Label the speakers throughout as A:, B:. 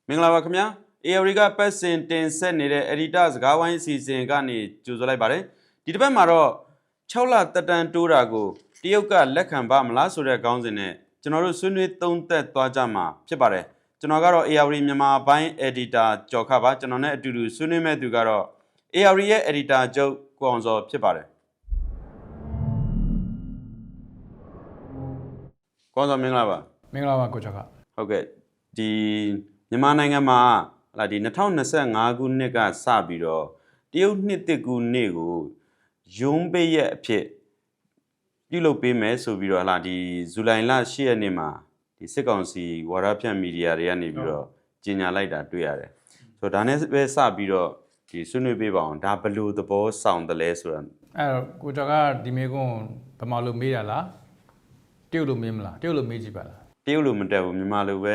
A: မင်္ဂလာပါခင်ဗျာ ARD ကပတ်စင်တင်ဆက်နေတဲ့ Editor စကားဝိုင်းအစီအစဉ်ကနေကြိုဆိုလိုက်ပါတယ်ဒီတစ်ပတ်မှာတော့6လတက်တန်းတိုးတာကိုတရုတ်ကလက်ခံပါမလားဆိုတဲ့ခေါင်းစဉ်နဲ့ကျွန်တော်တို့ဆွေးနွေးသုံးသပ်သွားကြမှာဖြစ်ပါတယ်ကျွန်တော်ကတော့ ARD မြန်မာပိုင်း Editor ကျော်ခပါကျွန်တော်နဲ့အတူတူဆွေးနွေးမဲ့သူကတော့ ARD ရဲ့ Editor ချုပ်ကိုအောင်စောဖြစ်ပါတယ်ကိုအောင်စောမင်္ဂလာပါ
B: မင်္ဂလာပါကိုကျော်ခ
A: ဟုတ်ကဲ့ဒီမြန်မာနိုင်ငံမှာဒီ2025ခုနှစ်ကစပြီးတော့တရုတ်နှစ်သစ်ကူးနေ့ကိုရုံးပိတ်ရက်အဖြစ်ပြုလုပ်ပေးမယ်ဆိုပြီးတော့ဒီဇူလိုင်လ10ရက်နေ့မှာဒီစစ်ကောင်စီဝါဒဖြန့်မီဒီယာတွေကနေပြီးတော့ကြေညာလိုက်တာတွေ့ရတယ်ဆိုတော့ဒါနဲ့ပဲစပြီးတော့ဒီဆွေးနွေးပေးပါအောင်ဒါဘယ်လိုသဘောဆောင်တယ်လဲဆိုတာ
B: အဲ့တော့ကိုကျော်ကဒီမေကွန်းဗမာလိုမေးတာလားတရုတ်လိုမေးမလားတရုတ်လိုမေးကြည့်ပါလား
A: တရုတ်လိုမတက်ဘူးမြန်မာလိုပဲ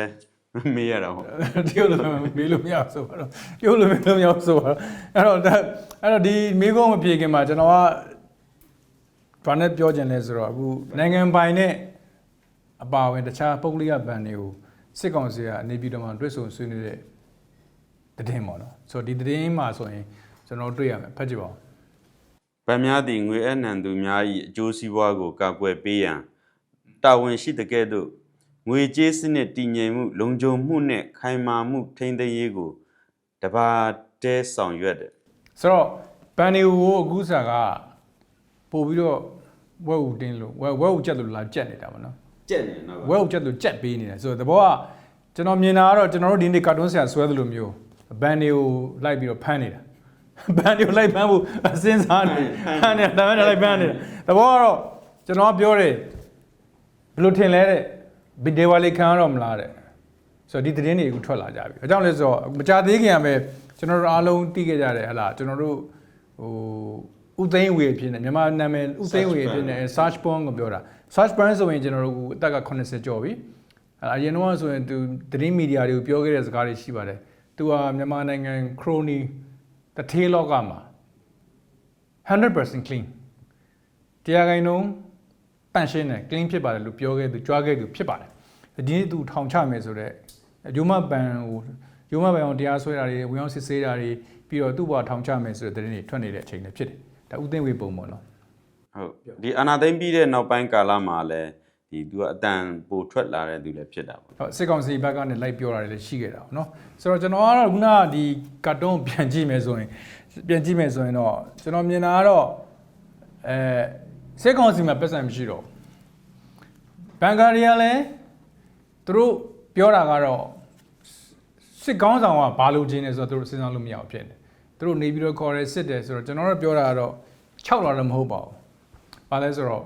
A: မေးရတာဟုတ်
B: တရုတ်လိုမေးလို့မရဆိုတော့တရုတ်လိုမေးလို့မရဆိုတော့အဲ့တော့ဒီမေကွန်းမပြေခင်မှာကျွန်တော်ကဘာနဲ့ပြောချင်လဲဆိုတော့အခုနိုင်ငံပိုင်နဲ့အပါဝင်တခြားပုဂ္ဂလိကဘဏ်တွေကိုစစ်ကောင်စီကနေပြည်တော်မှာတွဲဆုံဆွေးနွေးတဲ့သတင်းပေါ့နော်ဆိုတော့ဒီသတင်းမှာဆိုရင်ကျွန်တော်တွေ့ရမယ်ဖတ်ကြည့်ပါဦး
A: ဗန်များသည်ငွေအနှံသူများ၏အကျိုးစီးပွားကိုကာကွယ်ပေးရန်တာဝန်ရှိတဲ့ကဲ့သို့ငွေကြေးစနစ်တည်ငြိမ်မှုလုံခြုံမှုနဲ့ခိုင်မာမှုထိန်းသိမ်းရေးကိုတပါတဲဆောင်ရွက်တယ်
B: ဆိုတော့ဘန်တွေကိုအခုစားကပို့ပြီးတော့ဝက်ဦးတင်းလို့ဝက်ဦးကြက်လို့လာကြက်နေတာပေါ့နော်
A: ကြက်နေနော်
B: ဝက်ဦးကြက်လို့ကြက်ပေးနေတယ်ဆိုတော့တဘောကကျွန်တော်မြင်တာကတော့ကျွန်တော်တို့ဒီနေ့ကာတွန်းဆရာဆွဲသလိုမျိုးဘန်တွေကိုလိုက်ပြီးတော့ဖမ်းနေတာဘန်တွေကိုလိုက်ဖမ်းဖို့စဉ်းစားနေဖမ်းနေတာဒါမှမဟုတ်လိုက်ဖမ်းနေတာတဘောကတော့ကျွန်တော်ပြောတယ်ဘယ်လိုထင်လဲတဲ့ဗီဒီယိုလေးခံရတော့မလားတဲ့ဆိုတော့ဒီသတင်းတွေအခုထွက်လာကြပြီအကြောင်းလဲဆိုတော့မကြသေးခင်ကပဲကျွန်တော်တို့အားလုံးသိခဲ့ကြတယ်ဟလာကျွန်တော်တို့ဥသိန်းဝေဖြစ်နေမြန်မာနာမည်ဥသိန်းဝေဖြစ်နေ search porn ကိုပြောတာ search porn ဆိုရင်ကျွန်တော်တို့အသက်က80ကျော်ပြီအရင်တော့ဆိုရင်သူသတင်းမီဒီယာတွေကိုပြောခဲ့တဲ့စကားတွေရှိပါတယ်သူကမြန်မာနိုင်ငံခရိုနီတထေးလောကမှာ 100% clean တရားခိုင်နှုန်းတန့်ရှင်းတယ် clean ဖြစ်ပါတယ်လို့ပြောခဲ့သူကြွားခဲ့သူဖြစ်ပါတယ်ဒီနေ့သူထောင်ချမယ်ဆိုတော့ရုံးမဘန်ကိုတရားစွဲတာတွေဝင်အောင်စစ်ဆေးတာတွေပြီးတော့သူ့ဘာထောင်ချမယ်ဆိုတဲ့သတင်းတွေထွက်နေတဲ့အချိန်လည်းဖြစ်တယ်ဒါဥသိမ်းဝေပုံပေါ့နော်
A: ဟုတ်ဒီအာနာသိမ့်ပြီးတဲ့နောက်ပိုင်းကာလမှာလည်းဒီသူကအတန်ပိုထွက်လာတဲ့သူလည်းဖြစ်တာပေါ့
B: ဟုတ်စစ်ကောင်စီဘက်ကနေလိုက်ပြောတာတွေလည်းရှိခဲ့တာပေါ့နော်ဆိုတော့ကျွန်တော်ကတော့ခုနကဒီကာတွန်းပြန်ကြည့်မယ်ဆိုရင်တော့ကျွန်တော်မြင်တာကတော့စစ်ကောင်စီမှာပတ်စံမရှိတော့ဘန်ကာရီကလည်းသူတို့ပြောတာကတော့စစ်ကောင်းဆောင်ကဘာလို့ချင်းနေဆိုတော့သူတို့စဉ်းစားလို့မရအောင်ဖြစ်နေသူတို့နေပြီးတော့ခေါ်ရဲစစ်တယ်ဆိုတော့ကျွန်တော်တို့ပြောတာကတော့6လာတော့မဟုတ်ပါဘူး။ဘာလဲဆိုတော့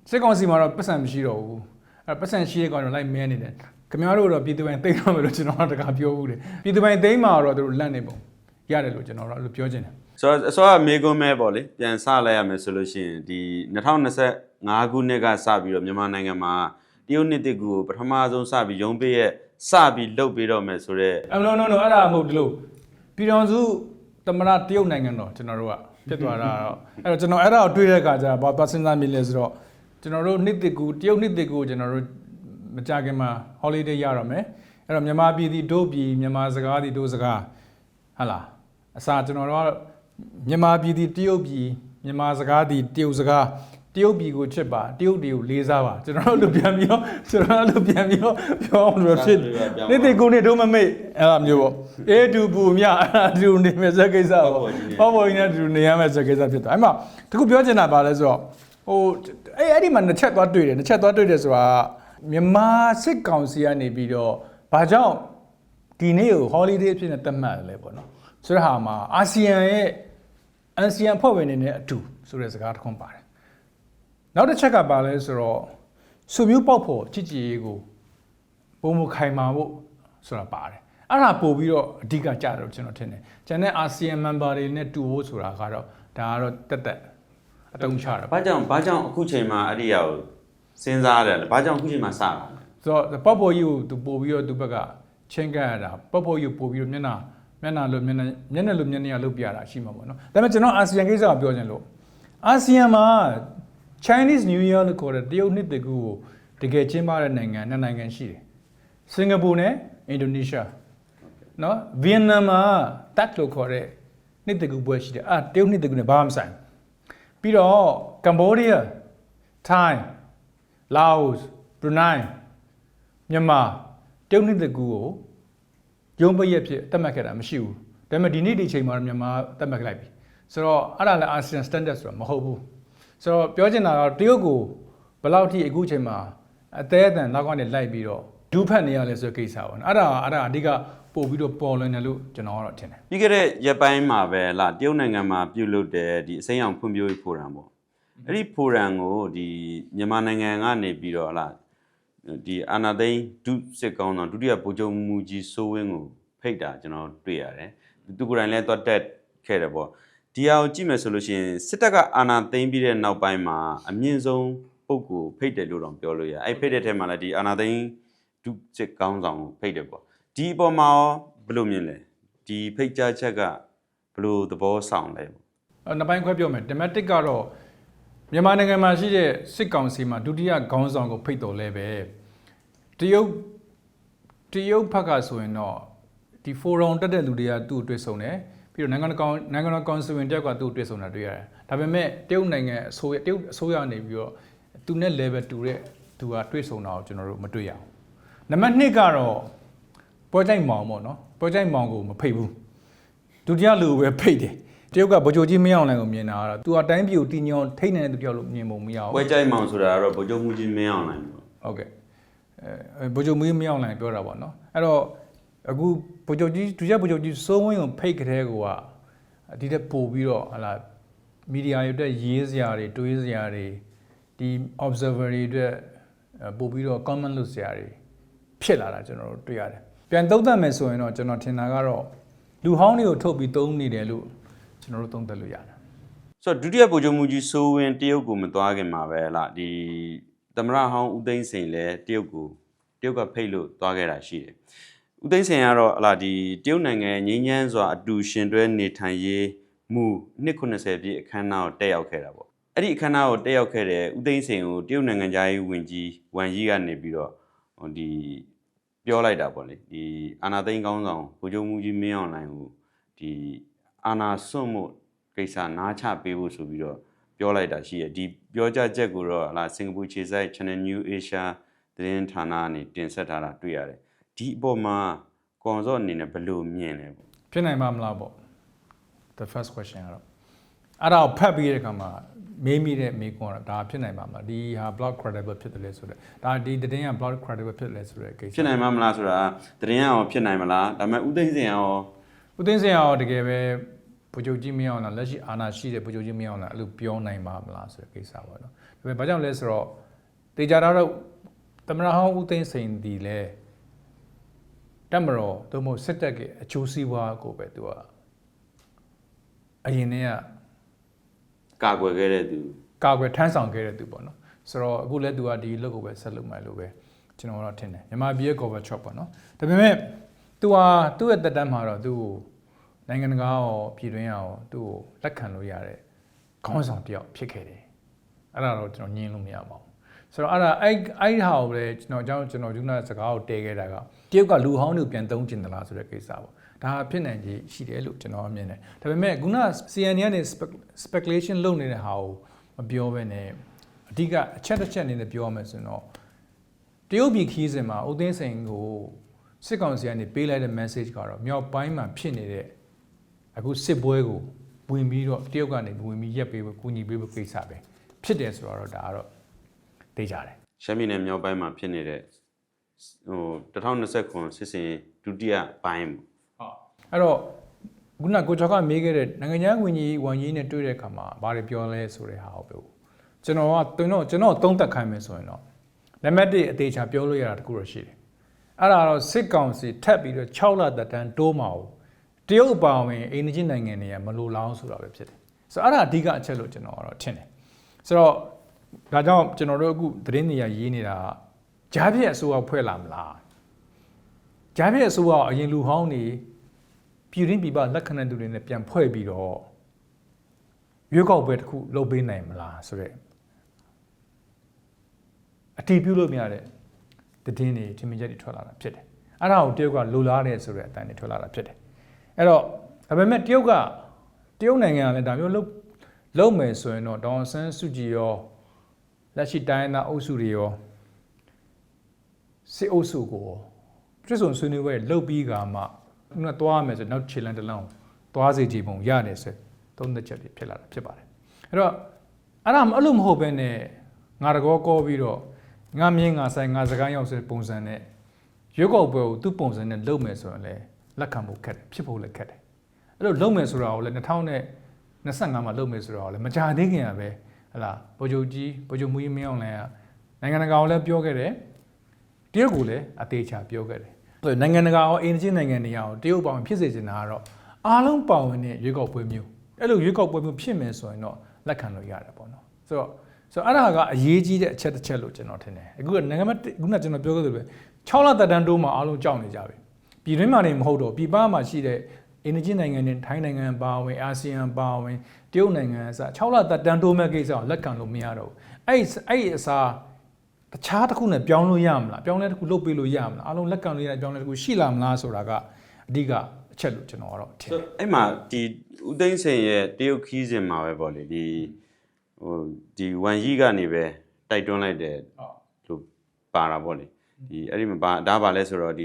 B: စစ်ကောင်စီမှာတော့ပတ်စံမရှိတော့ဘူး။အဲ့ပတ်စံရှိတဲ့ကောင်တော့လိုက်မဲနေတယ်။ခင်ဗျားတို့တော့ပြည်သူပိုင်းသိမ်းရမယ်လို့ကျွန်တော်ကတကားပြောဘူးလေ။ပြည်သူပိုင်းသိမ်းမှာတော့သူတို့လက်နေပုံရတယ်လို့ကျွန်တော်တို့အဲ့လိုပြောချင်တယ်
A: ။ဆိုတော့အစောကမေကွန်းမဲပေါ့လေပြန်စလိုက်ရမယ်ဆိုလို့ရှိရင်ဒီ2025ခုနှစ်ကစပြီးတော့မြန်မာနိုင်ငံမှာတရုတ်နှစ်သစ်ကူကိုပထမဆုံးစပြီးရုံးပေးရဲ့စပြီးလုပ်ပေးတော့မယ်ဆိုတော့
B: no အဲ့ဒါမဟုတ်ဘူးလို့ပြည်တော်စုသမရတရုတ်နိုင်ငံတော်ကျွန်တော်တို့ကဖြစ်သွားတာတော့အဲ့တော့ကျွန်တော်အဲ့ဒါကိုတွေးတဲ့အခါကျတော့ဘာစဉ်းစားမိလဲဆိုတော့ကျွန်တော်တို့နှစ်သစ်ကူတရုတ်နှစ်သစ်ကူကျွန်တော်တို့မကြခင်မှာ holiday ရတော့မယ်အဲ့တော့မြန်မာပြည်ဒီတို့ပြည်မြန်မာစကားဒီတို့စကားဟာလားအစားကျွန်တော်တို့ကမြန်မာပြည်ဒီတရုတ်ပြည်မြန်မာစကားဒီတရုတ်စကားတရုတ်ပြည်ကိုချစ်ပါတရုတ်တွေကိုလေးစားပါကျွန်တော်တို့ပြန်ပြီးတော့ပြောအောင်လို့ဖြစ်နေတိကိုနေတို့မမေ့အဲ့လိုမျိုးပေါ့အေးတူပူမြအဲ့ဒါတူနေမဲ့ဇက်ကိစ္စပေါ့ပေါ့ပေါ်ကြီးနဲ့တူနေရမဲ့ဇက်ကိစ္စဖြစ်သွားအဲ့မှာတခုပြောချင်တာပါလဲဆိုတော့ဟိုအဲ့ဒီမှာနှစ်ချက်သွားတွေ့တယ်ဆိုတာမြန်မာစစ်ကောင်စီကနေပြီးတော့ဘာကြောင့်ဒီနေ့ကို holiday အဖြစ်နဲ့သတ်မှတ်လဲပေါ့နော်ဆိုတဲ့ဟာမှာအာဆီယံဖွဲ့ဝင်နေတဲ့အတူဆိုတဲ့စကားတစ်ခုပါတယ်နောက်တစ်ချက်ကပါလဲဆိုတော့စုမျိုးပေါက်ဖို့ချစ်ကြည်ရေးကိုပုံမခိုင်မာဖို့ဆိုတာပါတယ်အဲ့ဒါပို့ပြီးတော့အဓိကကြတယ်ကျွန်တော်ထင်တယ်ကျန်တဲ့အာဆီယံ member တွေနဲ့တူဖို့ဆိုတာကတော့ဒါကတော့တက်အတုံးချတာ
A: ဘာကြောင့်အခုချိန်မှာအဲ့ဒီရောက်စဉ်းစားရတယ်လဲဘာကြောင့်အခုချိန်မှာစတာလဲ
B: ဆိုတော့ပေါ့ပေါ်ကြီးကိုသူပို့ပြီးတော့သူဘက်ကချင်းကပ်ရတာပေါ့ပေါ်ကြီးကိုပို့ပြီးတော့မျက်နှာလို့မျက်နှာလုပ်ပြတာရှိမှာပေါ့နော်ဒါပေမဲ့ကျွန်တော်အာဆီယံကိစ္စကိုပြောချင်လို့အာဆီယံမှာChinese New Year လို့ခေါ်တဲ့တရုတ်နှစ်သစ်ကူကိုတကယ်ကျင်းပတဲ့နိုင်ငံနှစ်နိုင်ငံရှိတယ်။စင်ကာပူနဲ့အင်ဒိုနီးရှား နော်ဗီယက်နမ်မှာတက်လို့ခေါ်တဲ့နှစ်တကူပွဲရှိတယ်တရုတ်နှစ်တကူနဲ့ဘာမှမဆိုင်ပြီးတော့ကမ်ဘောဒီးယားထိုင်းလာအိုဘရူနိုင်းမြန်မာတရုတ်နှစ်တကူကိုရုံးပရက်ဖြစ်သတ်မှတ်ခဲ့တာမရှိဘူးဒါပေမဲ့ဒီနေ့ဒီချိန်မှာမြန်မာသတ်မှတ်လိုက်ပြီဆိုတော့အဲ့ဒါလည်း ASEAN standard ဆိုတာမဟုတ်ဘူးဆိုတော့ပြောချင်တာကတရုတ်ကိုဘယ်လောက်ထိအခုချိန်မှာအသေးအတန်နောက်ကနေလိုက်ပြီးတော့ဒူးဖက်နေရလဲဆိုတဲ့ကိစ္စပေါ့နော်အဲ့ဒါအဓိကပို့ပြီးတော့ပေါ်လွင်တယ်လို့ကျွန်တော်ကတော့ထင်တယ်ပ
A: ြီးခဲ့တဲ့ရက်ပိုင်းမှာပဲလာတရုတ်နိုင်ငံမှာပြုလုပ်တဲ့ဒီအစိမ်းရောင်ဖွံ့ဖြိုးရေးဖိုရမ်ပေါ့အဲ့ဒီဖိုရမ်ကိုဒီမြန်မာနိုင်ငံကနေပြီးတော့လာဒီအာနာသိန်းဒုစစ်ကောင်းဆောင်ဒုတိယဗိုလ်ချုပ်မူကြီးစိုးဝင်းကိုဖိတ်တာကျွန်တော်တွေ့ရတယ်သူကိုယ်တိုင်လည်းသွားတက်ခဲ့တယ်ပေါ့ဒီဟာကိုကြည့်မယ်ဆိုလို့ရှိရင်စစ်တပ်ကအာဏာသိမ်းပြီးတဲ့နောက်ပိုင်းမှာအမြင့်ဆုံးပုဂ္ဂိုလ်ဖိတ်တယ်လို့တော့ပြောလို့ရအဲ့ဖိတ်တဲ့ထဲမှာလည်းဒီအာဏာသိမ်းဒုစစ်ကောင်းဆောင်ကိုဖိတ်တယ်ပေါ့ဒီအပေါ်မှာဘယ်လိုမြင်လဲဒီဖိတ်ကြားချက်ကဘယ်လိုသဘောဆောင်လဲ
B: နှစ်ပိုင်းခွဲပြောမယ် thematic ကတော့မြန်မာနိုင်ငံမှာရှိတဲ့စစ်ကောင်စီမှာဒုတိယခေါင်းဆောင်ကိုဖိတ်တော်လဲပဲတရုတ်ဘက်ကဆိုရင်တော့ဒီ forum တက်တဲ့လူတွေကသူ့ကိုတွေ့ဆုံတယ်ပြီးတော့နိုင်ငံတော်ကောင်စီဝင်တယောက်ကသူ့ကိုတွေ့ဆုံတာတွေ့ရတယ်ဒါပေမဲ့တရုတ်နိုင်ငံအစိုးရနေပြီးတော့သူနဲ့ level တူတဲ့သူကတွေ့ဆုံတာကိုကျွန်တော်တို့မတွေ့ရအောင်နံပါတ်2ကတော့ပေါ်ကြိုက်မောင်ပေါ့နော်ပေါ်ကြိုက်မောင်ကိုမဖိတ်ဘူးဒုတိယလူပဲဖိတ်တယ်တရုတ်ကဗိုလ်ချုပ်ကြီးမင်းအောင်လှိုင်ကိုမြင်တာကတော့သူအတိုင်းပြည်ကိုတည်ငြိမ်ထိတ်နေတဲ့သူတယောက်လို့မြင်ပုံမရဘူး
A: ပွဲကြိုက်မောင်ဆိုတာကတော့ဗိုလ်ချုပ်မူကြီးမင်းအောင်လှိုင်ပေါ့ဟ
B: ုတ်ကဲ့ဗိုလ်ချုပ်မင်းအောင်လှိုင်ပြောတာပေါ့နော်အဲ့တော့အခုဗိုလ်ချုပ်ကြီးဒုတိယဗိုလ်ချုပ်ကြီးစိုးဝင်းကိုဖိတ်ကြတဲ့ကောဒီတက်ပို့ပြီးတော့ဟလာမီဒီယာတွေအတွက်ရေးစရာတွေတွေးစရာတွေဒီ observer တွေအတွက်ပို့ပြီးတော့ comment လုပ်စရာတွေဖြစ်လာတာကျွန်တော်တို့တွေ့ရတယ်ပြန်သုံးသပ်မယ်ဆိုရင်တော့ကျွန်တော်ထင်တာကတော့လူဟောင်းတွေကိုထုတ်ပြီးသုံးနေတယ်လို့ကျွန်တော်တို့သုံးသပ်လို့ရတယ်ဆ
A: ိုတော့ဒုတိယဗိုလ်ချုပ်မူကြီးစိုးဝင်းတရုတ်ကိုမသွားခင်မှာပဲလားဒီသမရဟောင်းဦးသိန်းစိန်လည်းတရုတ်ကဖိတ်လို့သွားခဲ့တာရှိတယ်ဦးသိန်းစိန်ကတော့ဟလာဒီတရုတ်နိုင်ငံငြိမ်းချမ်းစွာအတူရှင်တွဲနေထိုင်ရေးမူ290ပြည့်အခမ်းအနားကိုတက်ရောက်ခဲ့တာပေါ့အဲ့ဒီအခမ်းအနားကိုတက်ရောက်ခဲ့တဲ့ဦးသိန်းစိန်ကိုတရုတ်နိုင်ငံသားရေးဝန်ကြီးဝမ်ယီကနေပြီးတော့ဒီပြောလိုက်တာပေါ့လေဒီအာနာသိန်းကောင်းဆောင်ဗိုလ်ချုပ်မူကြီးမင်းအောင်လှိုင်ကိုဒီအာနာစွန့်မှုကိစ္စနားချပေးဖို့ဆိုပြီးတော့ပြောလိုက်တာရှိရဒီပြောကြချက်ကိုတော့ဟလာစင်ကာပူခြေစိုက် Channel New Asia သတင်းဌာနကနေတင်ဆက်ထားတာတွေ့ရတယ်ဒီအပေါ်မှာကွန်စော့အနေနဲ့ဘယ်လိုမြင်လဲပေါ့
B: ဖြစ်နိုင်မှာမလားပေါ့ the first question ကတော့အဲ့ဒါကိုဖတ်ပြီးတဲ့အခါမှာမေးမိတဲ့မေးခွန်းကတော့ဒါဖြစ်နိုင်မှာမလားဒီဟာ blog credible ဖြစ်တယ်လေဆိုတော့ဒါဒီသတင်းက blog credible ဖြစ်တယ်လေဆိုတဲ့ကိစ္စ
A: ဖြစ်နိုင်မှာမလားဆိုတာသတင်းရောဖြစ်နိုင်မလားဒါပေမဲ့ဦးသိန်းစိန်
B: ရောတကယ်ပဲဗိုလ်ချုပ်ကြီးမင်းအောင်လားလက်ရှိအာဏာရှိတဲ့ဗိုလ်ချုပ်ကြီးမင်းအောင်လားအဲ့လိုပြောနိုင်မှာမလားဆိုတဲ့ကိစ္စပေါ့နော်ဒါပေမဲ့ဘာကြောင့်လဲဆိုတော့တေချာတော့သမရဟောင်းဦးသိန်းစိန်ဒီလေတမတော်သို့မဟုတ်စစ်တပ်ရဲ့အချိုးစီးပွားကိုပဲသူကအရင်တည်းက
A: ကာကွယ်ခဲ့တဲ့သူ
B: ကာကွယ်ထမ်းဆောင်ခဲ့တဲ့သူပေါ့နော်ဆိုတော့အခုလည်းသူကဒီလုပ်ကိုပဲဆက်လုပ်မှလို့ပဲကျွန်တော်တော့ထင်တယ်မြန်မာပြည်ရဲ့ cover shop ပေါ့နော်ဒါပေမဲ့သူဟာသူ့ရဲ့တက်တန်းမှာတော့သူ့ကိုနိုင်ငံတကာရောပြည်တွင်းရောသူ့ကိုလက်ခံလို့ရတဲ့ခေါင်းဆောင်တယောက်ဖြစ်ခဲ့တယ်အဲ့ဒါတော့ကျွန်တော်ညင်းလို့မရပါဘူးဆိုတော့အဲ့ဒါဟာကိုပဲကျွန်တော်ဒီနေ့စကားကိုတည်ခဲ့တာကတရုတ်ကလူဟောင်းတွေကိုပြန်သုံးကျင်သလားဆိုတဲ့ကိစ္စပေါ့ဒါဖြစ်နိုင်ခြေရှိတယ်လို့ကျွန်တော်မြင်တယ်ဒါပေမဲ့ခုန CNN ကနေ speculation လုပ်နေတဲ့ဟာကိုမပြောဘဲနဲ့အဓိကအချက်တစ်ချက်အနေနဲ့ပြောရမယ်ဆိုတော့တရုတ်ပြည်ခီးစဉ်မှာဦးသိန်းစိန်ကိုစစ်ကောင်စီကနေပေးလိုက်တဲ့ message ကတော့မြောက်ပိုင်းမှာဖြစ်နေတဲ့အခုစစ်ပွဲကိုဝင်ပြီးတော့တရုတ်ကနေဝင်ပြီးရက်ပေးဖို့ကူညီပေးဖို့ကိစ္စပဲဖြစ်တယ်ဆိုတော့ဒါကတော့သိကြတယ်ရ
A: ှမ်းပြည်နယ်မြောက်ပိုင်းမှာဖြစ်နေတဲ့2029စစ်စင်ဒုတိယပိုင်းဟ
B: ုတ်အဲ့တော့ခုနကိုကျော်ကမေးခဲ့တဲ့နိုင်ငံခြားဝန်ကြီးဝန်ကြီးနဲ့တွေ့တဲ့အခါမှာဘာတွေပြောလဲဆိုတဲ့ဟာကိုပြောကျွန်တော်သုံးသပ်ခိုင်းမယ်ဆိုရင်တော့နံပါတ်1အသေးချာပြောလို့ရတာတခုတော့ရှိတယ်အဲ့ဒါတော့စစ်ကောင်စီထပ်ပြီးတော့6လသက်တမ်းတိုးမှာကိုတရုတ်ပါဝင်အိန္ဒိယနိုင်ငံတွေကမလိုလားဆိုတာပဲဖြစ်တယ်ဆိုတော့အဲ့ဒါအဓိကအချက်လို့ကျွန်တော်ကတော့ထင်တယ်ဆိုတော့ဒါကြောင့်ကျွန်တော်တို့အခုသတင်းတွေရေးနေတာဂျားပြည့်အစိုးရဖွဲ့လာမလားဂျားပြည့်အစိုးရအရင်လူဟောင်းနေပြည်ရင်းပြည်ပလက်ခံတဲ့သူတွေနဲ့ပြန်ဖွဲ့ပြီးတော့ရွေးကောက်ပွဲတစ်ခုလုပ်ပေးနိုင်မလားဆိုတော့အတီးပြုလို့မရတဲ့သတင်းတွေထင်မြင်ချက်တွေထွက်လာတာဖြစ်တယ် အဲ့ဒါကိုတရုတ်ကလိုလားတယ်ဆိုတဲ့အတိုင်းနဲ့ထွက်လာတာဖြစ်တယ်အဲ့တော့ဒါပေမဲ့တရုတ်နိုင်ငံကလည်းဒါမျိုးလုပ်မယ်ဆိုရင်တော့ဒေါအောင်ဆန်းစုကြည်ရောလက်ရှိတိုင်းသားအုပ်စုတွေရောစစ်အုပ်စုကိုပြည်စုံဆွေးနွေးပွဲလုပ်ပြီးကမှခုနသွားမယ်ဆိုနောက်ခြေလမ်းတစ်လမ်းကိုသွားစေချင်ပုံရတယ်ဆိုသုံးသက်ချက်တွေဖြစ်လာတာဖြစ်ပါတယ်အဲ့တော့အဲ့ဒါအဲ့လိုမဟုတ်ဘဲနဲ့ငါတကောကောပြီးတော့ငါမြင်းငါဆိုင်ငါစကားရောက်စပုံစံနဲ့ရွေးကောက်ပွဲကိုသူ့ပုံစံနဲ့လုပ်မယ်ဆိုရင်လည်းလက်ခံဖို့ခက်တယ်ဖြစ်ဖို့လည်းခက်တယ်အဲ့လိုလုပ်မယ်ဆိုတာကိုလည်း2025မှာလုပ်မယ်ဆိုတာကိုလည်းမကြာသေးခင်ကပဲဟလာဗိုလ်ချုပ်မူကြီးမင်းအောင်လှိုင်ကနိုင်ငံတကာကိုလည်းပြောခဲ့တယ်တရုတ်ကိုလည်းအသေးချာပြောခဲ့တယ်နိုင်ငံတကာရောအင်ဂျင်နိုင်ငံတွေရောတရုတ်ပေါင်းဖြစ်စေချင်တာကတော့အားလုံးပါဝင်တဲ့ရွေးကောက်ပွဲမျိုးအဲ့လိုရွေးကောက်ပွဲမျိုးဖြစ်မယ်ဆိုရင်တော့လက်ခံလို့ရတယ်ပေါ့နော်ဆိုတော့အဲ့ဒါကအရေးကြီးတဲ့အချက်တစ်ချက်လို့ကျွန်တော်ထင်တယ်အခုကနိုင်ငံမခုနကျွန်တော်ပြောခဲ့သလိုပဲ6လသက်တမ်းတိုးမှာအားလုံးကြောက်နေကြပြီပြည်တွင်းမှာနေမဟုတ်တော့ပြည်ပမှာရှိတဲ့အင်ဂျင်နိုင်ငံတွေထိုင်းနိုင်ငံပါဝင်အာဆီယံပါဝင်တရုတ်နိုင်ငံအစ6လသက်တမ်းတိုးမဲ့ကိစ္စကိုလက်ခံလို့မရတော့ဘူးအဲ့အစားတခြားတစ်ခုနဲ့ပြောင်းလို့ရမလားပြောင်းလဲတစ်ခုလုပ်ပေးလို့ရမလားအားလုံးလက်ခံလို့ရတဲ့ပြောင်းလဲတစ်ခုရှိလာမလားဆိုတာကအဓိကအချက်လို့ကျွန်တော်ကတော့ထင်တယ်အ
A: ဲ့မှာဒီဦးသိန်းစိန်ရဲ့တရုတ်ခီးစဉ်မှာပဲပေါ့လေဒီဝန်ကြီးကနေပဲတိုက်တွန်းလိုက်တယ်လို့ပါတာပေါ့လေဒီအဲ့ဒီမှာဒါပါလဲဆိုတော့ဒီ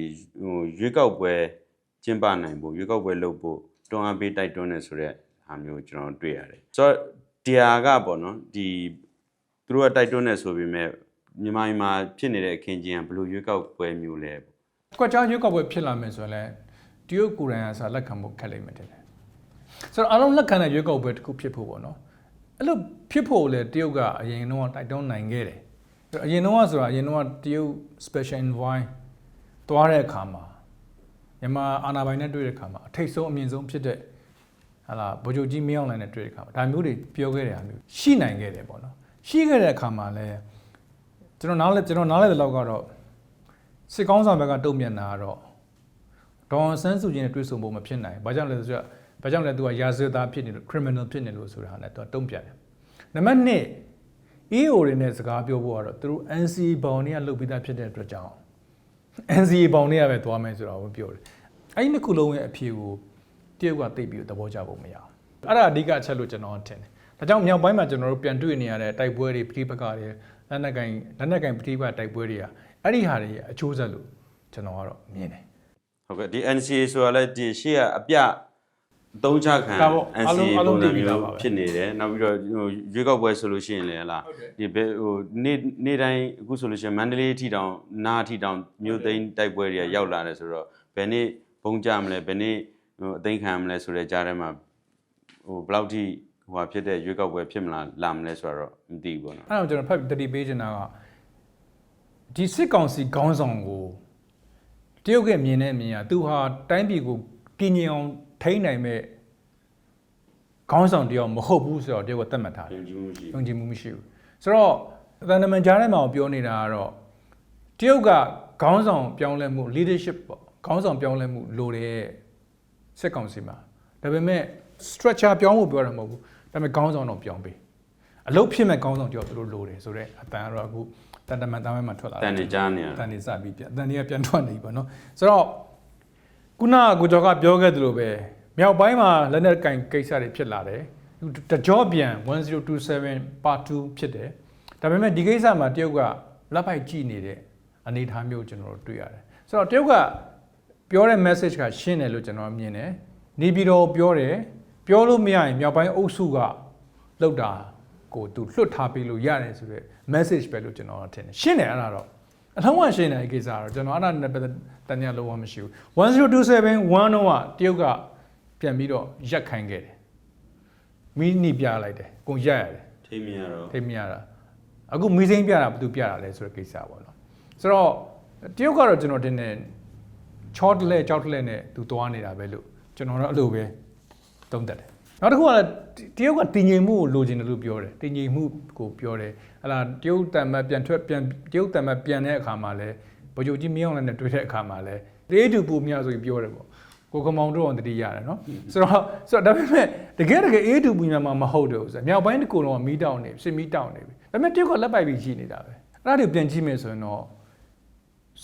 A: ရွေးကောက်ပွဲကျင်းပနိုင်ဖို့ရွေးကောက်ပွဲလုပ်ဖို့တွန်းအားပေးတိုက်တွန်းနေဆိုတဲ့ဟာမျိုးကျွန်တော်တွေ့ရတယ်ဆိုတော့ဒီဟာကပေါ့နော်ဒီသူတို့ကတိုက်တွန်းနေဆိုပေမဲ့မြန်မာပြည်မှာဖြစ်နေတဲ့အခင်းကျင်းကဘယ်လိုရွေးကောက်ပွဲမျိုးလဲပေါ့က
B: ွက်ကြားရွေးကောက်ပွဲဖြစ်လာမယ်ဆိုရင်လည်းတရုတ်ကိုယ်တိုင်ကစားလက်ခံဖို့ခက်လိမ့်မယ်တဲ့ဆိုတော့အားလုံးလက်ခံတဲ့ရွေးကောက်ပွဲတစ်ခုဖြစ်ဖို့ပေါ့နော်အဲ့လိုဖြစ်ဖို့လေတရုတ်ကအရင်တော့တိုက်တွန်းနိုင်ခဲ့တယ်အရင်တော့ဆိုတာအရင်တော့တရုတ် special envoy သွားတဲ့အခါမှာမြန်မာအာဏာပိုင်နဲ့တွေ့တဲ့အခါမှာအထိတ်ဆုံးအမြင့်ဆုံးဖြစ်တဲ့ဟာလာဗိုလ်ချုပ်ကြီးမင်းအောင်လှိုင်နဲ့တွေ့တဲ့အခါမှာဒါမျိုးတွေပြောခဲ့တဲ့ဟာမျိုးရှိနိုင်ခဲ့တယ်ပေါ့နော်ရှိခဲ့တဲ့အခါမှာလည်းကျွန်တော်နားလဲတဲ့လောက်ကတော့စစ်ကောင်းဆောင်ဘက်ကတုံ့ပြန်တာကတော့ဒေါ်အောင်ဆန်းစုကြည်နဲ့တွေ့ဆုံဖို့မဖြစ်နိုင်ဘာကြောင့်လဲဆိုတော့သူကရာဇဝတ်သားဖြစ်နေလို့ criminal ဖြစ်နေလို့ဆိုတာနဲ့သူကတုံ့ပြန်တယ်နံပါတ်1 EO တွေနဲ့စကားပြောဖို့ကတော့သူတို့ NCA ဘောင်တွေကလုတ်ပြီးသားဖြစ်တဲ့အတွက်ကြောင့် NCA ဘောင်တွေကပဲသွားမယ်ဆိုတော့ပြောတယ်အဲ့ဒီနှစ်ခုလုံးရဲ့အဖြေကိုတရုတ်ကသိပြီးသဘောကျဖို့မရအောင်အဲ့ဒါအဓိကအချက်လို့ကျွန်တော်ထင်တယ်ဒါကြောင့်မြောက်ပိုင်းမှာကျွန်တော်တို့ပြန်တွေ့နေရတဲ့တိုက်ပွဲတွေပဋိပက္ခတွေလက်နက်ကင်ပဋိပက္ခတိုက်ပွဲတွေကအဲ့ဒီဟာတွေအချိုးဆက်လို့ကျွန်တော်ကတော့မြင်တယ်ဟ
A: ုတ်ကဲ့ဒီ NCA ဆိုတာလည်းဒီရှေ့ကအပြသုံးချခံ NCA ပုံစံမျိုးဖြစ်နေတယ်နောက်ပြီးတော့ရွေးကောက်ပွဲဆိုလို့ရှိရင်လည်းဟလားဒီနေ့တိုင်းအခုဆိုလို့ရှိရင်မန္တလေးထီတောင်နာထီတောင်မြို့သိမ်းတိုက်ပွဲတွေကရောက်လာတယ်ဆိုတော့ဘယ်နေ့ဘုံကြမလဲဘယ်နေ့အသိခံမလဲဆိုတဲ့ကြားထဲမှာဘယ်လောက်ထိဖြစ်တဲ့ရွေးကောက်ပွဲဖြစ်မလားလာမလဲဆိုတော့မသိဘူးပေါ့နော်
B: အဲ့တော့ကျွန်တော်ဖတ်တတိပေးချင်တာကဒီစစ်ကောင်စီခေါင်းဆောင်ကိုတရုတ်ကမြင်တဲ့အမြင်ကသူဟာတိုင်းပြည်ကိုကင်းငြိမ်အောင်ထိန်းနိုင်မဲ့ခေါင်းဆောင်တယောက်မဟုတ်ဘူးဆိုတော့တရုတ်ကသတ်မှတ်ထားတယ်ယုံကြည်မှုမရှိဘူးဆိုတော့သံတမန်ကြားထဲမှာပြောနေတာကတော့တရုတ်ကခေါင်းဆောင်ပြောင်းလဲမှု leadership ပေါ့ခေါင်းဆောင်ပြောင်းလဲမှုလိုတဲ့စစ်ကောင်စီမှာဒါပေမဲ့ structure ပြောင်းဖို့ပြောတာမဟုတ်ဘူးဒါပေမဲ့ခေါင်းဆောင်တော့ပြောင်းပေးအလုပ်ဖြစ်မဲ့ခေါင်းဆောင်တယောက်သူတို့လိုတယ်ဆိုတော့အတန်ကတော့အခုတန်တမန်သားမဲမှာထွက်လာတယ်တ
A: န်နေကြားနေရတ
B: န်နေစပြီးပြန်တန်တွေကပြန်ထွက်နေပြီပေါ့နော်ဆိုတော့ခုနကကိုကျော်ကပြောခဲ့သလိုပဲမြောက်ပိုင်းမှာလက်နက်ကင်ကိစ္စတွေဖြစ်လာတယ်တကြောပြန်1027 part 2ဖြစ်တယ်ဒါပေမဲ့ဒီကိစ္စမှာတရုတ်ကလက်ပိုက်ကြည့်နေတဲ့အနေအထားမျိုးကျွန်တော်တို့တွေ့ရတယ်ဆိုတော့တရုတ်ကပြောတဲ့ message ကရှင်းတယ်လို့ကျွန်တော်မြင်တယ်နေပြည်တော်ပြောတယ်ပြောလို့မရရင်မြောက်ပိုင်းအုပ်စုကလောက်တာကိုသူလွတ်ထားပေးလို့ရတယ်ဆိုတဲ့ message ပဲလို့ကျွန်တော်ထင်တယ်ရှင်းတယ်အဲ့ဒါတော့အထုံးဝရှင်းတဲ့ကိစ္စတော့ကျွန်တော်အဲ့ဒါနဲ့ပတ်သက်တန်ရလုံးဝမရှိဘူး1027 1တော့တရုတ်ကပြန်ပြီးတော့ရက်ခိုင်းခဲ့တယ်မီးနီပြလိုက်တယ်ကိုရက်ရတယ်
A: ထိမရ
B: တာအခုမီးစိမ်းပြတာဘာသူပြတာလဲဆိုတဲ့ကိစ္စပေါ့နော်ဆိုတော့တရုတ်ကတော့ကျွန်တော်တင်တယ်ချော့တလဲကြောက်တလဲနဲ့သူသွားနေတာပဲလို့ကျွန်တော်တော့အဲ့လိုပဲသုံးသပ်တယ်နောက်တစ်ခုကလည်းတရုတ်ကတည်ငြိမ်မှုကိုလိုချင်တယ်လို့ပြောတယ်တည်ငြိမ်မှုကိုပြောတယ်ဟလာတရုတ်တံမတ်ပြန်တရုတ်တံမတ်ပြန်တဲ့အခါမှာလည်းဗိုလ်ချုပ်ကြီးမင်းအောင်လှိုင်နဲ့တွေ့တဲ့အခါမှာလည်းတေးတူပူမြဆိုပြီးပြောတယ်ပေါ့ကိုကမောင်တို့အောင်တတိရတယ်နော်ဆိုတော့ဒါပေမဲ့တကယ်အေးတူပူမြမှာမဟုတ်တော့ဘူးဆိုမြောက်ပိုင်းတစ်ခုလုံးကမီးတောင်နေစစ်မီးတောင်နေပြီဒါပေမဲ့တရုတ်ကလက်ပိုက်ပြီးရှိနေတာပဲအဲ့ဒါတွေပြန်ကြည့်မယ်ဆိုရင်တော့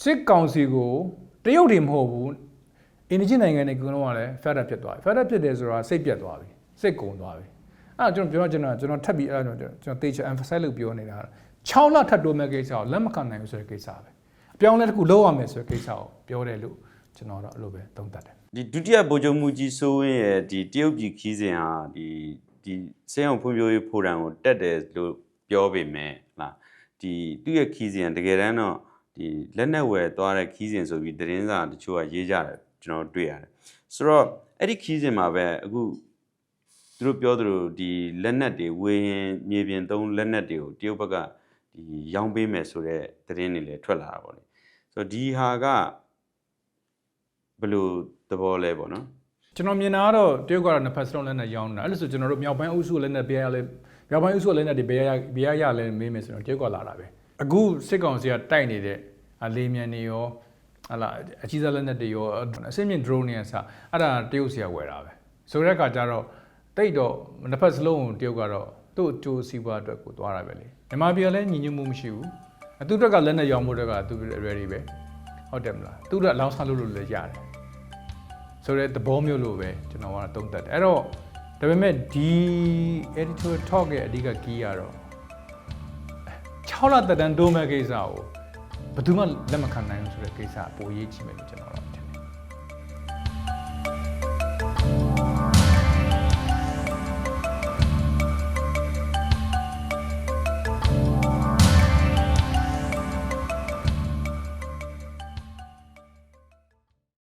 B: စစ်ကောင်စီကိုတ တရုတ်တွေမဟုတ်ဘူးအင်ဒီဂျင်နိုင်ငံတွေကတော့လည်း fed up ဖြစ်သွားပြီ fed up ဖြစ်တယ်ဆိုတာစိတ်ပြတ်သွားပြီစိတ်ကုန်သွားပြီအဲ့ကျွန်တော်ထပ်ပြီးအဲ့ကျွန်တော်တေချာ emphasize လုပ်ပြောနေတာ6လထပ်တိုးမဲ့ကိစ္စကိုလက်မခံနိုင်ဘူးဆိုတဲ့ကိစ္စပဲအပြောင်းလဲတစ်ခုလုပ်ရမယ်ဆိုတဲ့ကိစ္စကိုပြောတယ်လို့ကျွန်တော်တော့အဲ့လိုပဲသုံးသပ်တယ်
A: ဒီဒုတိယဗိုလ်ချုပ်မှုကြီးစိုးဝင်းရဲ့ဒီတရုတ်ပြည်ခီးစဉ်ဟာဒီစေအောင်ဖွံ့ဖြိုးရေးဖိုရမ်ကိုတက်တယ်လို့ပြောပေမဲ့လားဒီသူ့ရဲ့ခီးစဉ်တကယ်တမ်းတော့ဒီလက်နက်ဝယ်သွားတဲ့ခီးစဉ်ဆိုပြီးသတင်းစာတချို့ကရေးကြတယ်ကျွန်တော်တွေ့ရတယ်ဆိုတော့အဲ့ဒီခီးစဉ်မှာပဲအခုသူတို့ပြောသလိုဒီလက်နက်တွေဝေရင်မြေပြင်သုံးလက်နက်တွေကိုတရုတ်ဘက်ကဒီရောင်းပေးမယ်ဆိုတဲ့သတင်းတွေလည်းထွက်လာတာပေါ့လေဆိုတော့ဒီဟာကဘယ်လိုသဘောလဲပေါ့နော်
B: ကျွန်တော်မြင်တာကတော့တရုတ်ကတော့နှစ်ဖက်စလုံးလက်နက်ရောင်းနေတာအဲ့လိုဆိုကျွန်တော်တို့မြောက်ပိုင်းအုပ်စုလက်နက်ပေးရလဲမြောက်ပိုင်းအုပ်စုလက်နက်တွေပေးရလဲမေးမယ်ဆိုတော့တရုတ်ကလာတာပဲအခုစစ်ကောင်စီကတိုက်နေတဲ့အလေးမြန်တွေရောဟလာအကြီးစားလက်နက်တွေရောအစင်းမြင့် drone တွေအစားအဲ့ဒါတရုတ်စီကဝယ်တာပဲဆိုတဲ့အခါကျတော့တိတ်တော့နှစ်ဖက်စလုံးကိုတရုတ်ကတော့သူ့အကျိုးစီးပွားအတွက်ကိုသွားတာပဲလေမြန်မာပြည်ကလည်းညီညွတ်မှုမရှိဘူးသူ့အတွက်ကလက်နက်ရောင်းဖို့အတွက်ကသူ ready ပဲဟုတ်တယ်မလားသူ့အတွက်အလောင်းစားလို့လည်းရတယ်ဆိုတဲ့သဘောမျိုးလို့ပဲကျွန်တော်ကသုံးသပ်တယ်အဲ့တော့ဒါပေမဲ့ဒီ editorial talk ရဲ့အဓိက key ကတော့6လတက်တန်းတိုးမဲ့ကိစ္စကိုဘယ်သူမှလက်မခံနိုင်ဘူးဆိုတဲ့ကိစ္စပိုရေးကြည့်မယ်လို့ကျွန်တော်